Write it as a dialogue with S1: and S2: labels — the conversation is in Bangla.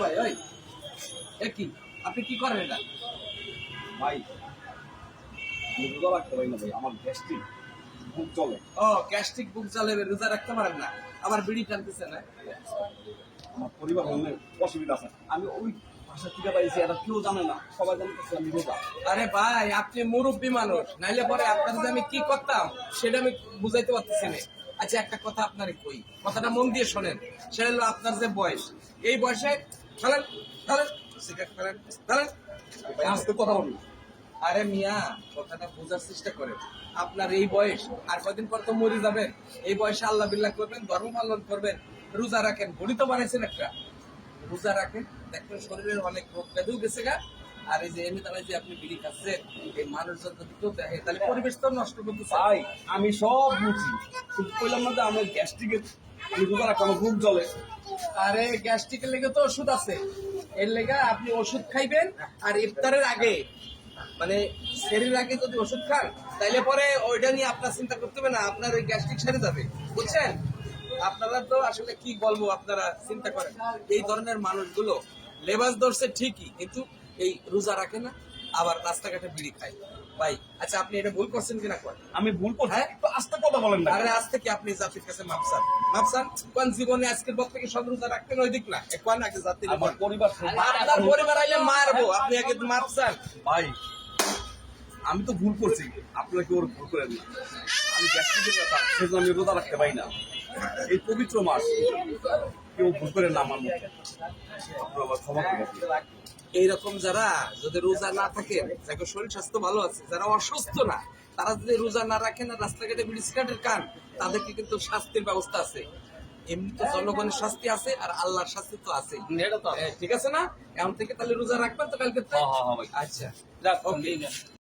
S1: ভাই ওই কি আপনি কি করেন এটা?
S2: ভাই আমি রোজা রাখতে পারি না ভাই, আমার গ্যাস্ট্রিক বুক চলে।
S1: ও গ্যাস্ট্রিক বুক জ্বলে, রোজা রাখতে পারেন না, আবার বিড়ি টানতেছে না?
S2: আমার পরিবার অনেক অসুবিধা আছে, আমি ওই ভাষা থেকে পাইছি, এটা কেউ জানে না, সবাই জানতেছে আমি রোজা।
S1: আরে ভাই আপনি মুরব্বী মানুষ, নাইলে পরে আপনার যে আমি কি করতাম সেটা আমি বুঝাইতে পারতেছি না। আচ্ছা একটা কথা আপনারে কই, কথাটা মন দিয়ে শোনেন। সেটা হলো আপনার যে বয়স, এই বয়সে ফেলেন ফেলেন সিগারেট ফেলেন ফেলেন।
S2: ভাই আজকে কথা বলুন।
S1: আরে মিয়া কথাটা বোঝার চেষ্টা করেন। আপনার এই বয়স, আর কয়দিন পর তো মরে যাবেন। এই বয়সে আল্লাহ বিল্লাহ করবেন, ধর্ম পালন করবেন, রোজা রাখেন, ঘড়ি তো বানাইছেন একটা, রোজা রাখেন, দেখবেন শরীরের অনেক রোগ ব্যাধিও গেছে গা। আর এই যে এমনি তাহলে যে আপনি বিড়ি খাচ্ছেন, এই মানুষজন যদি কেউ দেখে তাহলে পরিবেশ তো নষ্ট করতেছে।
S2: ভাই আমি সব বুঝি, কিন্তু কইলাম না যে আমার গ্যাস্ট্রিকের, আমি রোজা রাখতে আমার বুক জ্বলে।
S1: আরে গ্যাস্ট্রিকের লেগে তো ওষুধ আছে, এর লেগে আপনি ওষুধ খাইবেন। আর ইফতারের আগে মানে সেরির আগে যদি ওষুধ খান তাইলে পরে ওইটা নিয়ে আপনার চিন্তা করতে হবে না, আপনার ওই গ্যাস্ট্রিক সেরে যাবে, বুঝছেন? আপনারা তো আসলে কি বলবো, আপনারা চিন্তা করেন এই ধরনের মানুষগুলো লেবাস ধরছে ঠিকই, কিন্তু এই রোজা রাখে না, আবার রাস্তাঘাটে বিড়ি খায়। ভাই আচ্ছা আপনি এটা ভুল করছেন কিনা করেন?
S2: আমি ভুল করছি,
S1: হ্যাঁ?
S2: তো আস্তে কথা বলেন না।
S1: আরে আজ থেকে আপনি জাতির কাছে মাপসান মাপসান কোন জীবনে আজকের পর থেকে সব রোজা রাখতেন ওই দিক না, কোন আগে জাতির
S2: আমার পরিবার
S1: আপনার পরিবার আইলে মারবো, আপনি আগে মাপসান।
S2: ভাই আমি তো ভুল করছি, আপনাকে ওর ভুল করেন না। আমি গ্যাস্ট্রিকের ব্যাপার, সেজন্য আমি রোজা রাখতে পারি না। এই পবিত্র মাস কেউ ভুল করেন না আমার মুখে, আপনার আমার ক্ষমা করে দিন।
S1: এইরকম যারা যদি রোজা না থাকে, যাকে শরীর স্বাস্থ্য ভালো আছে, যারা অসুস্থ না, তারা যদি রোজা না রাখেন আর রাস্তাঘাটে বিড়ি সিগারেটের কান, তাদেরকে কিন্তু শাস্তির ব্যবস্থা আছে। এমনি তো জনগণের শাস্তি আছে আর আল্লাহর শাস্তি তো আছে, ঠিক আছে না? এখন থেকে তাহলে রোজা রাখবেন তো কালকে?
S2: হ্যাঁ, হ্যাঁ, ভাই।
S1: আচ্ছা
S2: যাক,
S1: ওকে।